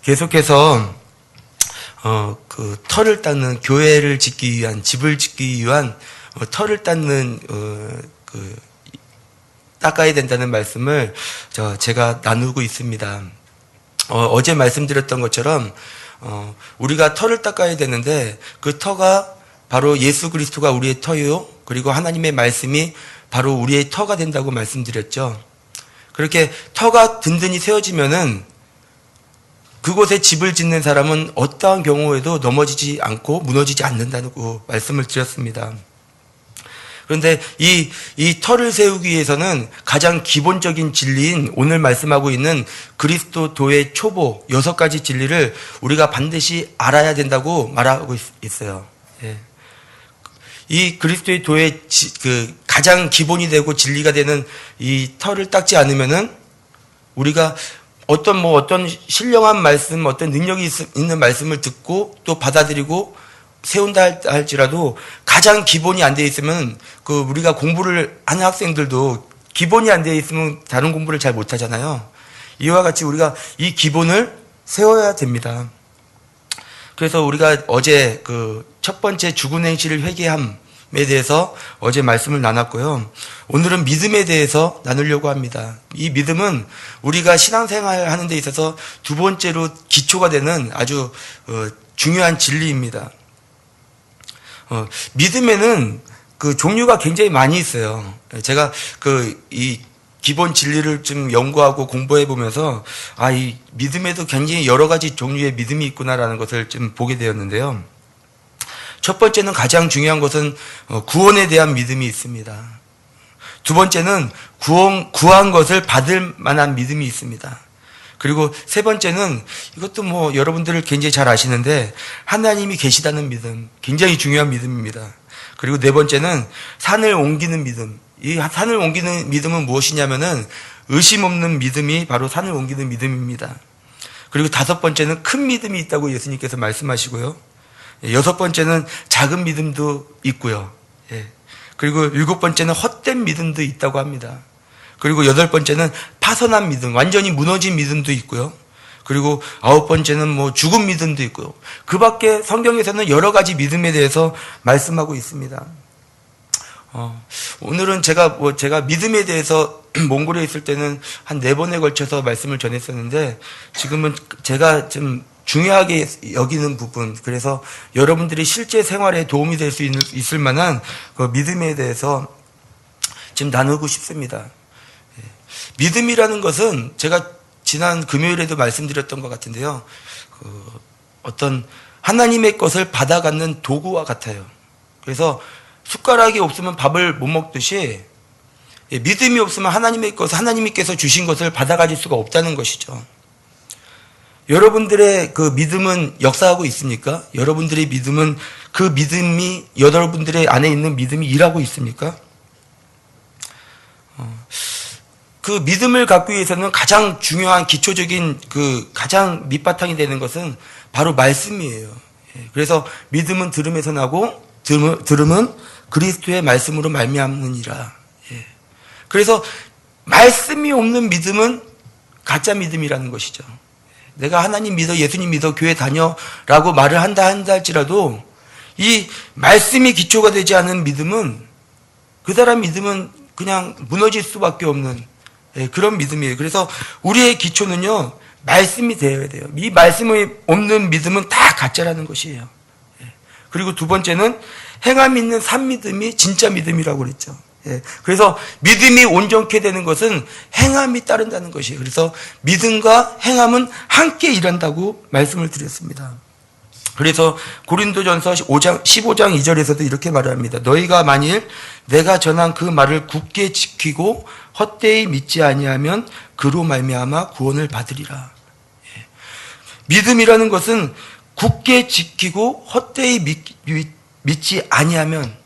계속해서 그 터를 닦는 교회를 짓기 위한 집을 짓기 위한 터를 닦는 그 닦아야 된다는 말씀을 제가 나누고 있습니다. 어제 말씀드렸던 것처럼 우리가 터를 닦아야 되는데 그 터가 바로 예수 그리스도가 우리의 터요. 그리고 하나님의 말씀이 바로 우리의 터가 된다고 말씀드렸죠. 그렇게 터가 든든히 세워지면은 그곳에 집을 짓는 사람은 어떠한 경우에도 넘어지지 않고 무너지지 않는다고 말씀을 드렸습니다. 그런데 이 터를 세우기 위해서는 가장 기본적인 진리인 오늘 말씀하고 있는 그리스도도의 초보 6가지 진리를 우리가 반드시 알아야 된다고 말하고 있어요. 예. 이 그리스도의 도의 그 가장 기본이 되고 진리가 되는 이 터를 닦지 않으면은 우리가 어떤 신령한 말씀, 어떤 능력이 있는 말씀을 듣고 또 받아들이고 세운다 할지라도 가장 기본이 안 돼 있으면 그 우리가 공부를 하는 학생들도 기본이 안 돼 있으면 다른 공부를 잘 못 하잖아요. 이와 같이 우리가 이 기본을 세워야 됩니다. 그래서 우리가 어제 그 첫 번째 죽은 행실을 회개함에 대해서 어제 말씀을 나눴고요. 오늘은 믿음에 대해서 나누려고 합니다. 이 믿음은 우리가 신앙생활 하는 데 있어서 두 번째로 기초가 되는 아주 중요한 진리입니다. 믿음에는 그 종류가 굉장히 많이 있어요. 제가 이 기본 진리를 좀 연구하고 공부해 보면서 이 믿음에도 굉장히 여러 가지 종류의 믿음이 있구나라는 것을 좀 보게 되었는데요. 첫 번째는 가장 중요한 것은 구원에 대한 믿음이 있습니다. 두 번째는 구한 것을 받을 만한 믿음이 있습니다. 그리고 세 번째는 이것도 여러분들 굉장히 잘 아시는데 하나님이 계시다는 믿음, 굉장히 중요한 믿음입니다. 그리고 네 번째는 산을 옮기는 믿음. 이 산을 옮기는 믿음은 무엇이냐면은 의심 없는 믿음이 바로 산을 옮기는 믿음입니다. 그리고 다섯 번째는 큰 믿음이 있다고 예수님께서 말씀하시고요. 여섯 번째는 작은 믿음도 있고요. 그리고 일곱 번째는 헛된 믿음도 있다고 합니다. 그리고 여덟 번째는 파선한 믿음, 완전히 무너진 믿음도 있고요. 그리고 아홉 번째는 죽은 믿음도 있고요. 그 밖에 성경에서는 여러 가지 믿음에 대해서 말씀하고 있습니다. 오늘은 제가 믿음에 대해서 몽골에 있을 때는 한 4번에 걸쳐서 말씀을 전했었는데 지금은 제가 좀 중요하게 여기는 부분, 그래서 여러분들이 실제 생활에 도움이 될 수 있을 만한 그 믿음에 대해서 지금 나누고 싶습니다. 믿음이라는 것은 제가 지난 금요일에도 말씀드렸던 것 같은데요. 어떤 하나님의 것을 받아가는 도구와 같아요. 그래서 숟가락이 없으면 밥을 못 먹듯이 믿음이 없으면 하나님의 것을, 하나님께서 주신 것을 받아가질 수가 없다는 것이죠. 여러분들의 그 믿음은 역사하고 있습니까? 여러분들의 믿음은 그 믿음이 여러분들의 안에 있는 믿음이 일하고 있습니까? 그 믿음을 갖기 위해서는 가장 중요한 기초적인 그 가장 밑바탕이 되는 것은 바로 말씀이에요. 그래서 믿음은 들음에서 나고 들음은 그리스도의 말씀으로 말미암느니라. 그래서 말씀이 없는 믿음은 가짜 믿음이라는 것이죠. 내가 하나님 믿어, 예수님 믿어, 교회 다녀라고 말을 한다 할지라도 이 말씀이 기초가 되지 않은 믿음은 그 사람 믿음은 그냥 무너질 수밖에 없는 그런 믿음이에요. 그래서 우리의 기초는요, 말씀이 되어야 돼요. 이 말씀이 없는 믿음은 다 가짜라는 것이에요. 그리고 두 번째는 행함 있는 산 믿음이 진짜 믿음이라고 그랬죠. 그래서 믿음이 온전케 되는 것은 행함이 따른다는 것이에요. 그래서 믿음과 행함은 함께 일한다고 말씀을 드렸습니다. 그래서 고린도전서 15장 2절에서도 이렇게 말합니다. 너희가 만일 내가 전한 그 말을 굳게 지키고 헛되이 믿지 아니하면 그로 말미암아 구원을 받으리라. 믿음이라는 것은 굳게 지키고 헛되이 믿지 아니하면,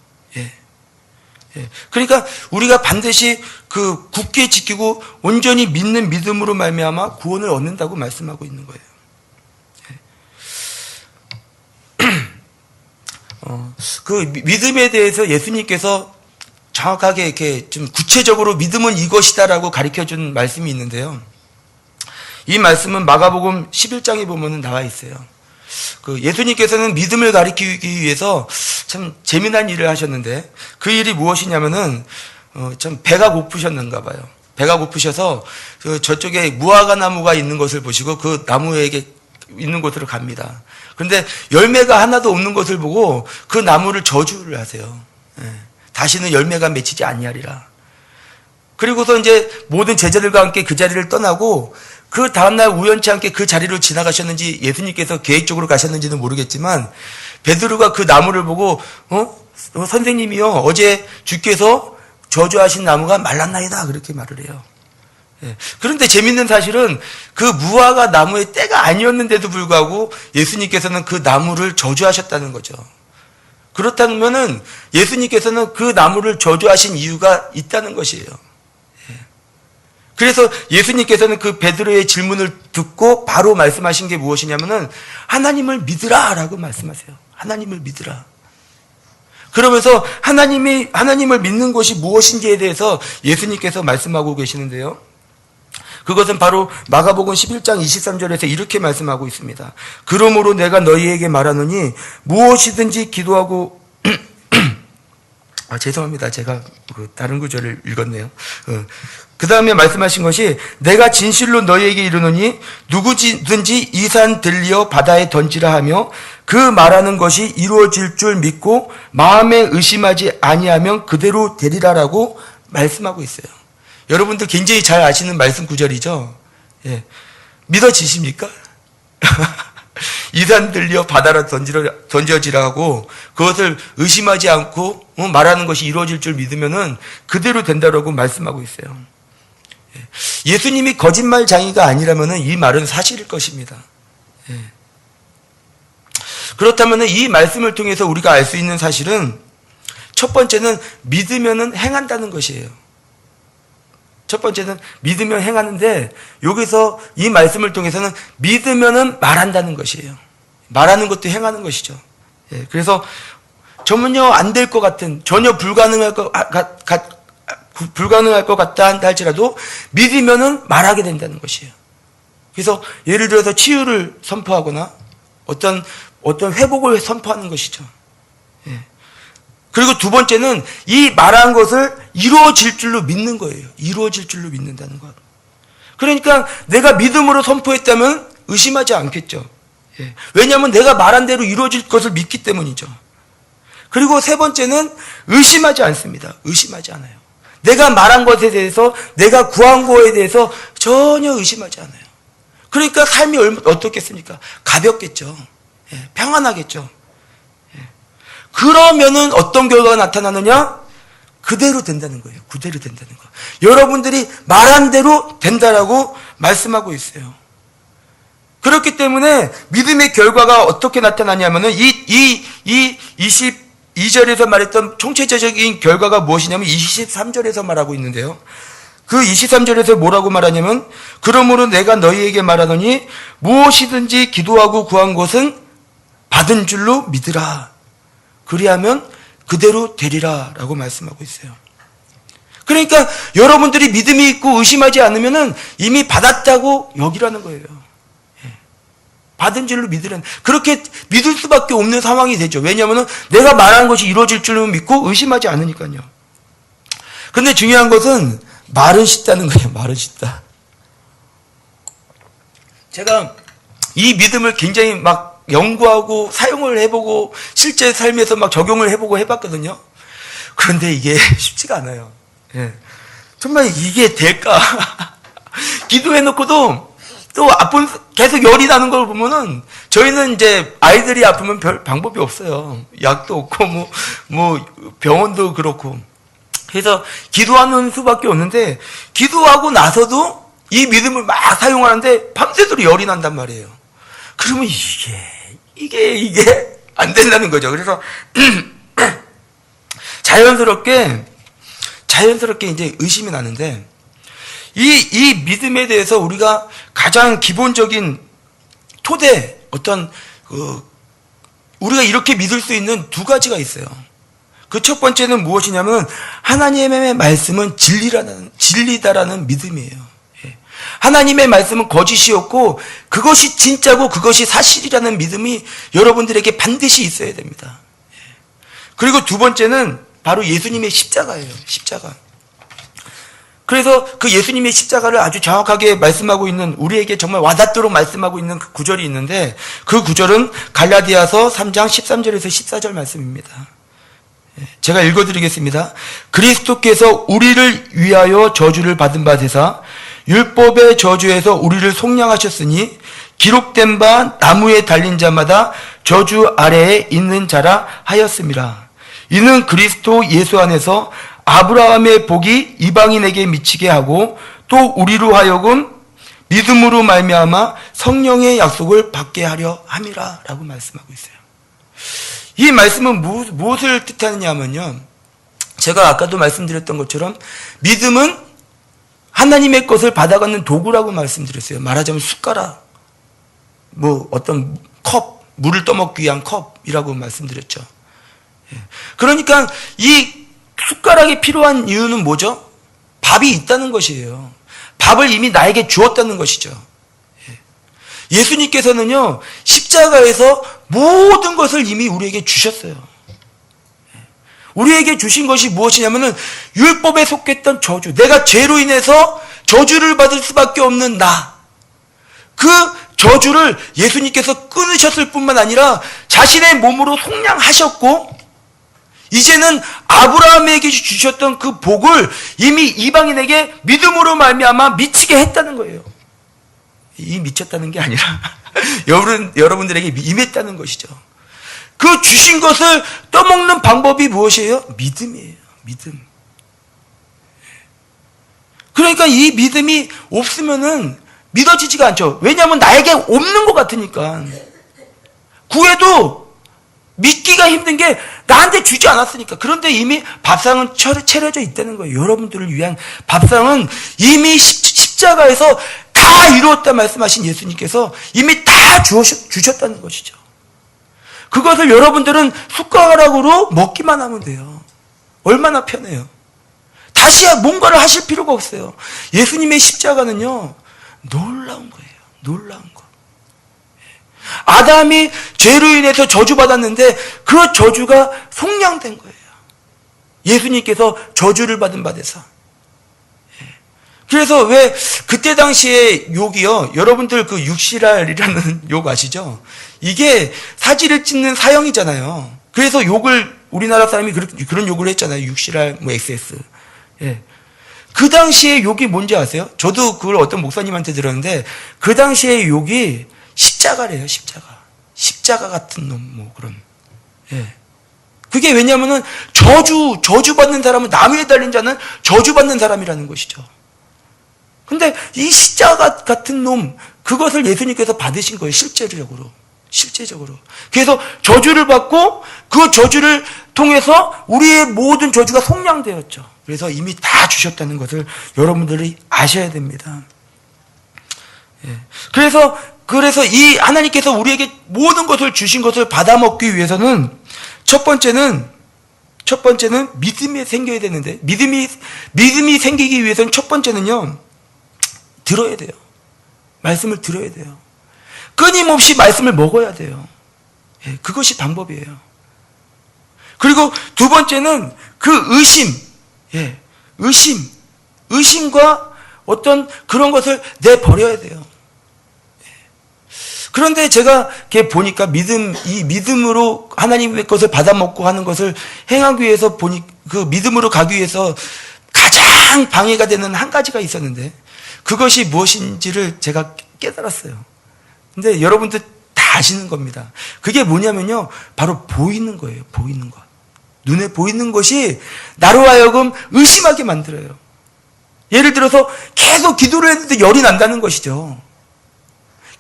그러니까 우리가 반드시 그 굳게 지키고 온전히 믿는 믿음으로 말미암아 구원을 얻는다고 말씀하고 있는 거예요. 그 믿음에 대해서 예수님께서 정확하게 이렇게 좀 구체적으로 믿음은 이것이다라고 가르쳐 준 말씀이 있는데요. 이 말씀은 마가복음 11장에 보면 나와 있어요. 그 예수님께서는 믿음을 가리키기 위해서 참 재미난 일을 하셨는데 그 일이 무엇이냐면은 참 배가 고프셨는가 봐요. 배가 고프셔서 저쪽에 무화과 나무가 있는 것을 보시고 그 나무에게 있는 곳으로 갑니다. 그런데 열매가 하나도 없는 것을 보고 그 나무를 저주를 하세요. 다시는 열매가 맺히지 아니하리라. 그리고서 이제 모든 제자들과 함께 그 자리를 떠나고 그 다음날 우연치 않게 그 자리로 지나가셨는지 예수님께서 계획적으로 가셨는지는 모르겠지만 베드로가 그 나무를 보고 선생님이요 어제 주께서 저주하신 나무가 말랐나이다 그렇게 말을 해요. 그런데 재밌는 사실은 그 무화과 나무의 때가 아니었는데도 불구하고 예수님께서는 그 나무를 저주하셨다는 거죠. 그렇다면은 예수님께서는 그 나무를 저주하신 이유가 있다는 것이에요. 그래서 예수님께서는 그 베드로의 질문을 듣고 바로 말씀하신 게 무엇이냐면은 하나님을 믿으라 라고 말씀하세요. 하나님을 믿으라. 그러면서 하나님을 믿는 것이 무엇인지에 대해서 예수님께서 말씀하고 계시는데요. 그것은 바로 마가복음 11장 23절에서 이렇게 말씀하고 있습니다. 그러므로 내가 너희에게 말하노니 무엇이든지 기도하고 죄송합니다. 제가 다른 구절을 읽었네요. 그 다음에 말씀하신 것이 내가 진실로 너희에게 이르노니 누구든지 이 산 들리어 바다에 던지라 하며 그 말하는 것이 이루어질 줄 믿고 마음에 의심하지 아니하면 그대로 되리라라고 말씀하고 있어요. 여러분들 굉장히 잘 아시는 말씀 구절이죠. 예. 믿어지십니까? 이 산 들려 바다로 던져지라 하고 그것을 의심하지 않고 말하는 것이 이루어질 줄 믿으면은 그대로 된다라고 말씀하고 있어요. 예수님이 거짓말장이가 아니라면은 이 말은 사실일 것입니다. 그렇다면은 이 말씀을 통해서 우리가 알 수 있는 사실은 첫 번째는 믿으면은 행한다는 것이에요. 첫 번째는 믿으면 행하는데 여기서 이 말씀을 통해서는 믿으면은 말한다는 것이에요. 말하는 것도 행하는 것이죠. 그래서 전혀 안 될 것 같은 전혀 불가능할 것 같다 한다 할지라도 믿으면은 말하게 된다는 것이에요. 그래서 예를 들어서 치유를 선포하거나 어떤 회복을 선포하는 것이죠. 그리고 두 번째는 이 말한 것을 이루어질 줄로 믿는 거예요. 이루어질 줄로 믿는다는 것. 그러니까 내가 믿음으로 선포했다면 의심하지 않겠죠. 왜냐하면 내가 말한 대로 이루어질 것을 믿기 때문이죠. 그리고 세 번째는 의심하지 않습니다. 의심하지 않아요. 내가 말한 것에 대해서 내가 구한 거에 대해서 전혀 의심하지 않아요. 그러니까 삶이 어떻겠습니까? 가볍겠죠. 평안하겠죠. 그러면은 어떤 결과가 나타나느냐? 그대로 된다는 거예요. 그대로 된다는 거. 여러분들이 말한 대로 된다라고 말씀하고 있어요. 그렇기 때문에 믿음의 결과가 어떻게 나타나냐면은 이 22절에서 말했던 총체적인 결과가 무엇이냐면 23절에서 말하고 있는데요. 그 23절에서 뭐라고 말하냐면 그러므로 내가 너희에게 말하노니 무엇이든지 기도하고 구한 것은 받은 줄로 믿으라. 그리하면 그대로 되리라 라고 말씀하고 있어요. 그러니까 여러분들이 믿음이 있고 의심하지 않으면 이미 받았다고 여기라는 거예요. 받은 줄로 믿으라는, 그렇게 믿을 수밖에 없는 상황이 되죠. 왜냐하면 내가 말하는 것이 이루어질 줄로 믿고 의심하지 않으니까요. 그런데 중요한 것은 말은 쉽다는 거예요. 말은 쉽다. 제가 이 믿음을 굉장히 막 연구하고 사용을 해보고 실제 삶에서 막 적용을 해보고 해봤거든요. 그런데 이게 쉽지가 않아요. 정말 이게 될까? 기도해놓고도 또 계속 열이 나는 걸 보면은 저희는 이제 아이들이 아프면 별 방법이 없어요. 약도 없고 뭐 병원도 그렇고. 그래서 기도하는 수밖에 없는데 기도하고 나서도 이 믿음을 막 사용하는데 밤새도록 열이 난단 말이에요. 그러면 이게 안 된다는 거죠. 그래서 자연스럽게 이제 의심이 나는데 이 믿음에 대해서 우리가 가장 기본적인 토대 우리가 이렇게 믿을 수 있는 두 가지가 있어요. 그 첫 번째는 무엇이냐면 하나님의 말씀은 진리다라는 믿음이에요. 하나님의 말씀은 거짓이었고 그것이 진짜고 그것이 사실이라는 믿음이 여러분들에게 반드시 있어야 됩니다. 그리고 두 번째는 바로 예수님의 십자가예요. 십자가. 그래서 그 예수님의 십자가를 아주 정확하게 말씀하고 있는, 우리에게 정말 와닿도록 말씀하고 있는 그 구절이 있는데, 그 구절은 갈라디아서 3장 13절에서 14절 말씀입니다. 제가 읽어드리겠습니다. 그리스도께서 우리를 위하여 저주를 받은 바 되사 율법의 저주에서 우리를 속량하셨으니 기록된 바 나무에 달린 자마다 저주 아래에 있는 자라 하였음이라. 이는 그리스도 예수 안에서 아브라함의 복이 이방인에게 미치게 하고 또 우리로 하여금 믿음으로 말미암아 성령의 약속을 받게 하려 함이라 라고 말씀하고 있어요. 이 말씀은 무엇을 뜻하느냐 하면요, 제가 아까도 말씀드렸던 것처럼 믿음은 하나님의 것을 받아가는 도구라고 말씀드렸어요. 말하자면 숟가락, 어떤 컵, 물을 떠먹기 위한 컵이라고 말씀드렸죠. 그러니까 이 숟가락이 필요한 이유는 뭐죠? 밥이 있다는 것이에요. 밥을 이미 나에게 주었다는 것이죠. 예수님께서는요, 십자가에서 모든 것을 이미 우리에게 주셨어요. 우리에게 주신 것이 무엇이냐면은 율법에 속했던 저주, 내가 죄로 인해서 저주를 받을 수밖에 없는 그 저주를 예수님께서 끊으셨을 뿐만 아니라 자신의 몸으로 속량하셨고, 이제는 아브라함에게 주셨던 그 복을 이미 이방인에게 믿음으로 말미암아 미치게 했다는 거예요. 이 미쳤다는 게 아니라 여러분들에게 임했다는 것이죠. 그 주신 것을 떠먹는 방법이 무엇이에요? 믿음이에요. 믿음. 그러니까 이 믿음이 없으면은 믿어지지가 않죠. 왜냐하면 나에게 없는 것 같으니까. 구해도 믿기가 힘든 게 나한테 주지 않았으니까. 그런데 이미 밥상은 차려져 있다는 거예요. 여러분들을 위한 밥상은 이미 십자가에서 다 이루었다 말씀하신 예수님께서 이미 다 주셨다는 것이죠. 그것을 여러분들은 숟가락으로 먹기만 하면 돼요. 얼마나 편해요. 다시 뭔가를 하실 필요가 없어요. 예수님의 십자가는요, 놀라운 거예요. 놀라운 거. 아담이 죄로 인해서 저주받았는데 그 저주가 속량된 거예요. 예수님께서 저주를 받은 바 되사. 그래서 왜 그때 당시에 욕이요, 여러분들 그 육시랄이라는 욕 아시죠? 이게 사지를 찢는 사형이잖아요. 그래서 욕을, 우리나라 사람이 그런 욕을 했잖아요. 육시랄, XS. 예. 그 당시에 욕이 뭔지 아세요? 저도 그걸 어떤 목사님한테 들었는데, 그 당시에 욕이 십자가래요, 십자가. 십자가 같은 놈, 그런. 예. 그게 왜냐면은 저주받는 사람은, 나무에 달린 자는 저주받는 사람이라는 것이죠. 근데 이 십자가 같은 놈, 그것을 예수님께서 받으신 거예요, 실제적으로. 그래서 저주를 받고 그 저주를 통해서 우리의 모든 저주가 속량되었죠. 그래서 이미 다 주셨다는 것을 여러분들이 아셔야 됩니다. 예. 그래서 이 하나님께서 우리에게 모든 것을 주신 것을 받아먹기 위해서는 첫 번째는 믿음이 생겨야 되는데, 믿음이 생기기 위해서는 첫 번째는요, 들어야 돼요. 말씀을 들어야 돼요. 끊임없이 말씀을 먹어야 돼요. 예, 그것이 방법이에요. 그리고 두 번째는 그 의심과 어떤 그런 것을 내버려야 돼요. 그런데 제가 이렇게 보니까 이 믿음으로 하나님의 것을 받아먹고 하는 것을 행하기 위해서 그 믿음으로 가기 위해서 가장 방해가 되는 한 가지가 있었는데, 그것이 무엇인지를 제가 깨달았어요. 근데 여러분들 다 아시는 겁니다. 그게 뭐냐면요, 바로 보이는 거예요. 보이는 것. 눈에 보이는 것이 나로 하여금 의심하게 만들어요. 예를 들어서 계속 기도를 했는데 열이 난다는 것이죠.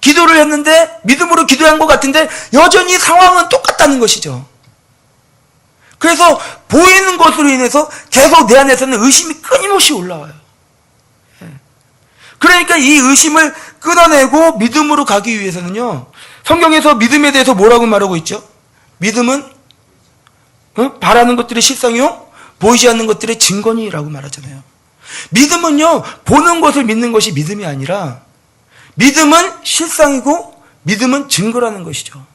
기도를 했는데, 믿음으로 기도한 것 같은데 여전히 상황은 똑같다는 것이죠. 그래서 보이는 것으로 인해서 계속 내 안에서는 의심이 끊임없이 올라와요. 그러니까 이 의심을 끊어내고 믿음으로 가기 위해서는요, 성경에서 믿음에 대해서 뭐라고 말하고 있죠? 믿음은 바라는 것들의 실상이요, 보이지 않는 것들의 증거니라고 말하잖아요. 믿음은요, 보는 것을 믿는 것이 믿음이 아니라 믿음은 실상이고 믿음은 증거라는 것이죠.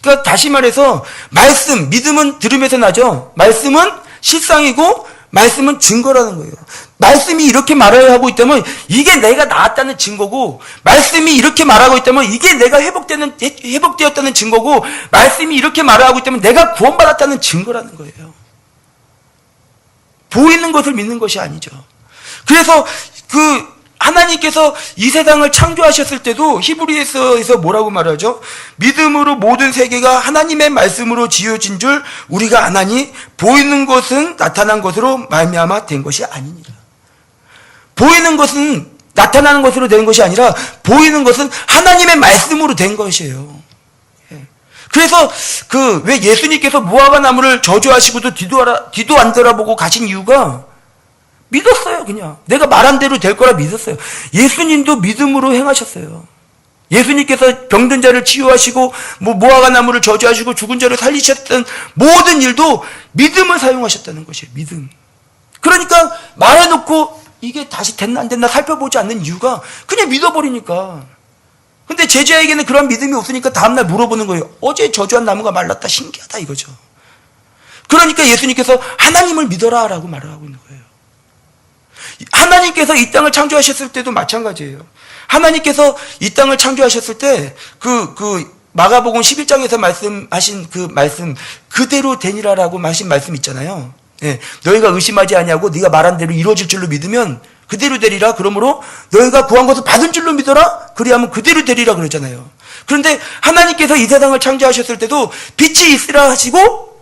그러니까 다시 말해서 말씀, 믿음은 들음에서 나죠. 말씀은 실상이고 말씀은 증거라는 거예요. 말씀이 이렇게 말을 하고 있다면 이게 내가 나았다는 증거고, 말씀이 이렇게 말하고 있다면 이게 내가 회복되었다는 증거고, 말씀이 이렇게 말을 하고 있다면 내가 구원받았다는 증거라는 거예요. 보이는 것을 믿는 것이 아니죠. 그래서 하나님께서 이 세상을 창조하셨을 때도 히브리서에서 뭐라고 말하죠? 믿음으로 모든 세계가 하나님의 말씀으로 지어진 줄 우리가 아나니 보이는 것은 나타난 것으로 말미암아 된 것이 아니니라. 보이는 것은 나타나는 것으로 된 것이 아니라 보이는 것은 하나님의 말씀으로 된 것이에요. 그래서 왜 예수님께서 무화과 나무를 저주하시고도 뒤도 안 돌아보고 가신 이유가 믿었어요. 그냥 내가 말한 대로 될 거라 믿었어요. 예수님도 믿음으로 행하셨어요. 예수님께서 병든 자를 치유하시고 무화과 나무를 저주하시고 죽은 자를 살리셨던 모든 일도 믿음을 사용하셨다는 것이에요. 믿음. 그러니까 말해놓고 이게 다시 됐나 안 됐나 살펴보지 않는 이유가 그냥 믿어버리니까. 근데 제자에게는 그런 믿음이 없으니까 다음날 물어보는 거예요. 어제 저주한 나무가 말랐다. 신기하다 이거죠. 그러니까 예수님께서 하나님을 믿어라 라고 말을 하고 있는 거예요. 하나님께서 이 땅을 창조하셨을 때도 마찬가지예요. 하나님께서 이 땅을 창조하셨을 때 마가복음 11장에서 말씀하신 그 말씀 그대로 되니라라고 하신 말씀 있잖아요. 예, 너희가 의심하지 아니하고 네가 말한 대로 이루어질 줄로 믿으면 그대로 되리라. 그러므로 너희가 구한 것을 받은 줄로 믿어라. 그리하면 그대로 되리라 그러잖아요. 그런데 하나님께서 이 세상을 창조하셨을 때도 빛이 있으라 하시고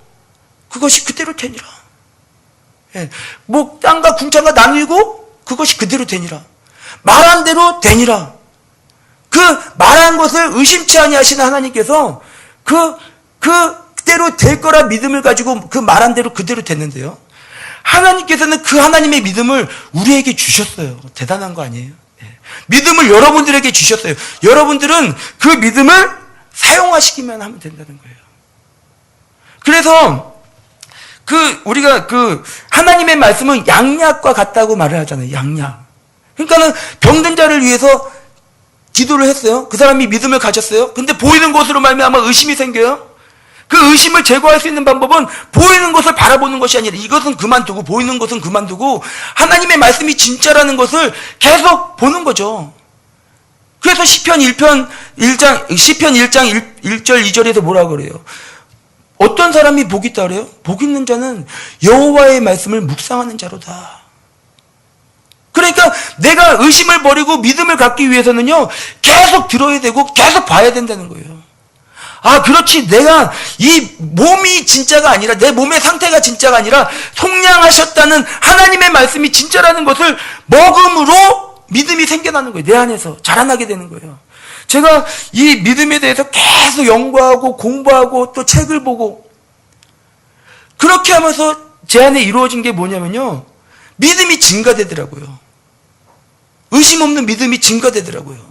그것이 그대로 되니라. 예, 땅과 궁창과 나누고 그것이 그대로 되니라. 말한 대로 되니라. 그 말한 것을 의심치 아니하시는 하나님께서 그대로 될 거라 믿음을 가지고 그 말한 대로 그대로 됐는데요. 하나님께서는 그 하나님의 믿음을 우리에게 주셨어요. 대단한 거 아니에요? 예. 믿음을 여러분들에게 주셨어요. 여러분들은 그 믿음을 사용하시기만 하면 된다는 거예요. 그래서 우리가 하나님의 말씀은 양약과 같다고 말을 하잖아요. 양약. 그러니까는 병든 자를 위해서 기도를 했어요. 그 사람이 믿음을 가졌어요. 근데 보이는 것으로 말미암아 의심이 생겨요. 그 의심을 제거할 수 있는 방법은 보이는 것을 바라보는 것이 아니라 이것은 그만두고 보이는 것은 그만두고 하나님의 말씀이 진짜라는 것을 계속 보는 거죠. 그래서 시편 1장 1절 2절에서 뭐라고 그래요? 어떤 사람이 복 있다 그래요? 복 있는 자는 여호와의 말씀을 묵상하는 자로다. 그러니까 내가 의심을 버리고 믿음을 갖기 위해서는요, 계속 들어야 되고 계속 봐야 된다는 거예요. 아, 그렇지. 내가 이 몸이 진짜가 아니라 내 몸의 상태가 진짜가 아니라 속량하셨다는 하나님의 말씀이 진짜라는 것을 먹음으로 믿음이 생겨나는 거예요. 내 안에서 자라나게 되는 거예요. 제가 이 믿음에 대해서 계속 연구하고 공부하고 또 책을 보고 그렇게 하면서 제 안에 이루어진 게 뭐냐면요, 믿음이 증가되더라고요. 의심 없는 믿음이 증가되더라고요.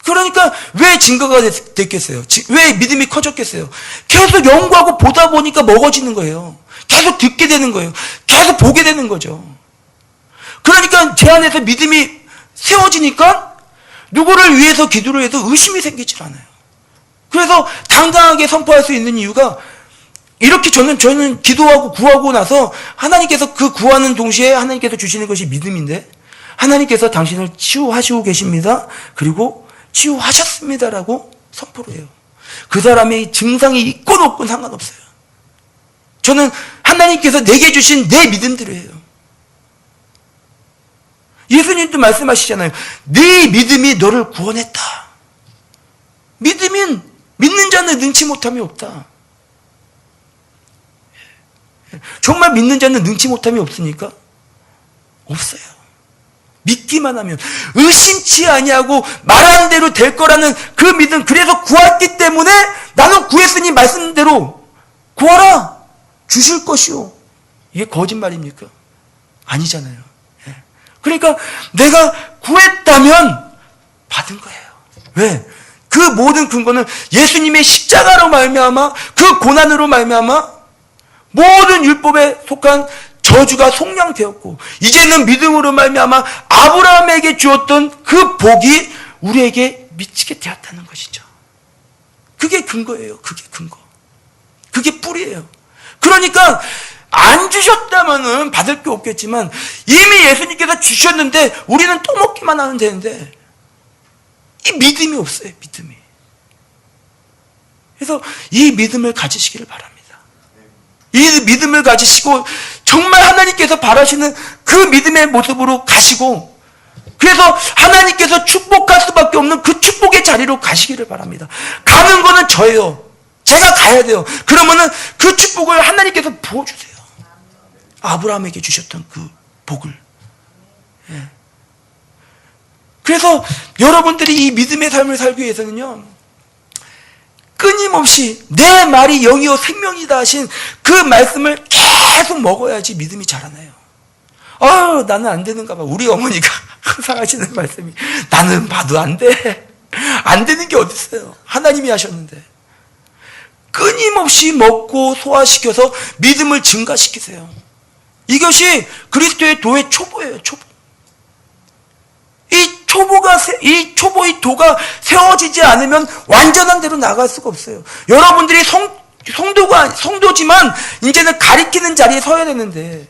그러니까 왜 증거가 됐겠어요? 왜 믿음이 커졌겠어요? 계속 연구하고 보다 보니까 먹어지는 거예요. 계속 듣게 되는 거예요. 계속 보게 되는 거죠. 그러니까 제 안에서 믿음이 세워지니까 누구를 위해서 기도를 해도 의심이 생기질 않아요. 그래서 당당하게 선포할 수 있는 이유가 이렇게 저는 기도하고 구하고 나서 하나님께서 그 구하는 동시에 하나님께서 주시는 것이 믿음인데 하나님께서 당신을 치유하시고 계십니다. 그리고 치유하셨습니다라고 선포를 해요. 그 사람의 증상이 있건 없건 상관없어요. 저는 하나님께서 내게 주신 내 믿음대로 해요. 예수님도 말씀하시잖아요. 네 믿음이 너를 구원했다. 믿는 자는 능치 못함이 없다. 정말 믿는 자는 능치 못함이 없으니까? 없어요. 믿기만 하면 의심치 아니하고 말하는 대로 될 거라는 그 믿음. 그래서 구했기 때문에 나는 구했으니 말씀대로 구하라 주실 것이요. 이게 거짓말입니까? 아니잖아요. 그러니까 내가 구했다면 받은 거예요. 왜? 그 모든 근거는 예수님의 십자가로 말미암아 그 고난으로 말미암아 모든 율법에 속한 저주가 속량되었고 이제는 믿음으로 말미암아 아브라함에게 주었던 그 복이 우리에게 미치게 되었다는 것이죠. 그게 근거예요. 그게 근거. 그게 뿌리예요. 그러니까 안 주셨다면은 받을 게 없겠지만 이미 예수님께서 주셨는데 우리는 또 먹기만 하면 되는데 이 믿음이 없어요. 믿음이. 그래서 이 믿음을 가지시기를 바랍니다. 이 믿음을 가지시고 정말 하나님께서 바라시는 그 믿음의 모습으로 가시고 그래서 하나님께서 축복할 수밖에 없는 그 축복의 자리로 가시기를 바랍니다. 가는 거는 저예요. 제가 가야 돼요. 그러면은 그 축복을 하나님께서 부어주세요. 아브라함에게 주셨던 그 복을. 예. 그래서 여러분들이 이 믿음의 삶을 살기 위해서는요, 끊임없이 내 말이 영이요 생명이다 하신 그 말씀을 계속 먹어야지 믿음이 자라나요. 나는 안 되는가 봐. 우리 어머니가 항상 하시는 말씀이 나는 봐도 안 돼. 안 되는 게 어디 있어요. 하나님이 하셨는데. 끊임없이 먹고 소화시켜서 믿음을 증가시키세요. 이것이 그리스도의 도의 초보예요. 초보. 이 초보의 도가 세워지지 않으면 완전한 대로 나갈 수가 없어요. 여러분들이 성도지만 이제는 가리키는 자리에 서야 되는데,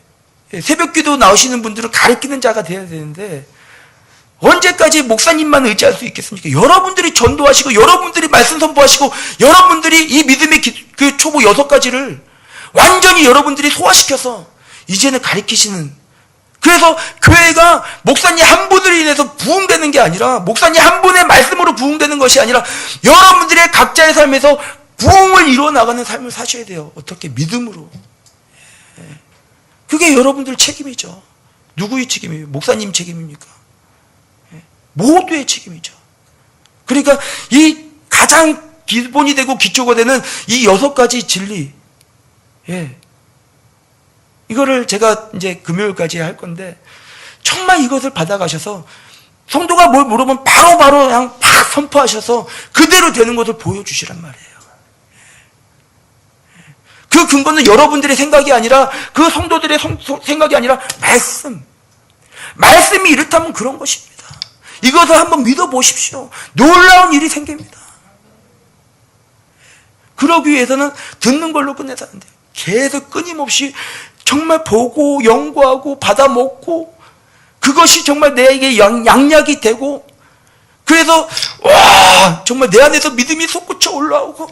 새벽기도 나오시는 분들은 가리키는 자가 돼야 되는데, 언제까지 목사님만 의지할 수 있겠습니까? 여러분들이 전도하시고, 여러분들이 말씀 선포하시고, 여러분들이 이 믿음의 그 초보 6가지를 완전히 여러분들이 소화시켜서 이제는 가리키시는, 그래서 교회가 목사님 한 분으로 인해서 부흥되는 게 아니라, 목사님 한 분의 말씀으로 부흥되는 것이 아니라 여러분들의 각자의 삶에서 부흥을 이루어 나가는 삶을 사셔야 돼요. 어떻게? 믿음으로. 그게 여러분들 책임이죠. 누구의 책임이에요? 목사님 책임입니까? 모두의 책임이죠. 그러니까 이 가장 기본이 되고 기초가 되는 이 6가지 진리, 이거를 제가 이제 금요일까지 할 건데, 정말 이것을 받아가셔서 성도가 뭘 물으면 바로바로 그냥 팍 선포하셔서 그대로 되는 것을 보여주시란 말이에요. 그 근거는 여러분들의 생각이 아니라, 그 성도들의 생각이 아니라 말씀이 이렇다면 그런 것입니다. 이것을 한번 믿어보십시오. 놀라운 일이 생깁니다. 그러기 위해서는 듣는 걸로 끝내서 안 돼요. 계속 끊임없이 정말 보고 연구하고 받아먹고, 그것이 정말 내게 양약이 되고, 그래서 와 정말 내 안에서 믿음이 솟구쳐 올라오고,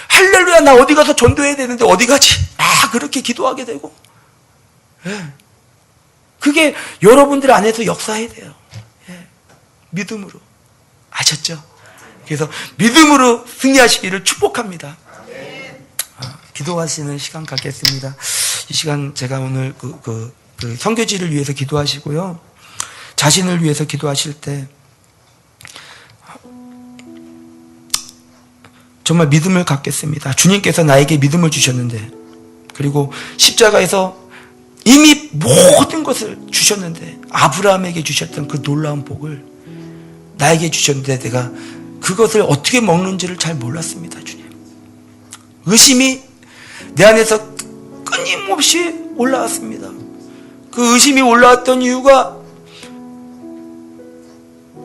할렐루야 나 어디 가서 전도해야 되는데 어디 가지? 그렇게 기도하게 되고, 그게 여러분들 안에서 역사해야 돼요. 믿음으로. 아셨죠? 그래서 믿음으로 승리하시기를 축복합니다. 기도하시는 시간 갖겠습니다. 이 시간 제가 오늘 그 선교지를 위해서 기도하시고요, 자신을 위해서 기도하실 때 정말 믿음을 갖겠습니다. 주님께서 나에게 믿음을 주셨는데, 그리고 십자가에서 이미 모든 것을 주셨는데, 아브라함에게 주셨던 그 놀라운 복을 나에게 주셨는데 내가 그것을 어떻게 먹는지를 잘 몰랐습니다. 주님, 의심이 내 안에서 끊임없이 올라왔습니다. 그 의심이 올라왔던 이유가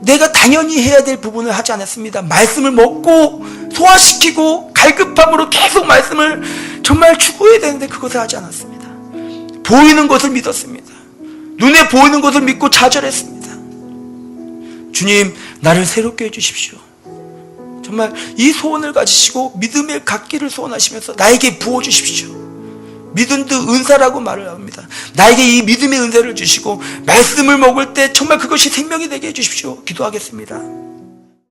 내가 당연히 해야 될 부분을 하지 않았습니다. 말씀을 먹고 소화시키고 갈급함으로 계속 말씀을 정말 추구해야 되는데 그것을 하지 않았습니다. 보이는 것을 믿었습니다. 눈에 보이는 것을 믿고 좌절했습니다. 주님, 나를 새롭게 해주십시오. 정말 이 소원을 가지시고 믿음을 갖기를 소원하시면서 나에게 부어주십시오. 믿음도 은사라고 말을 합니다. 나에게 이 믿음의 은사를 주시고 말씀을 먹을 때 정말 그것이 생명이 되게 해주십시오. 기도하겠습니다.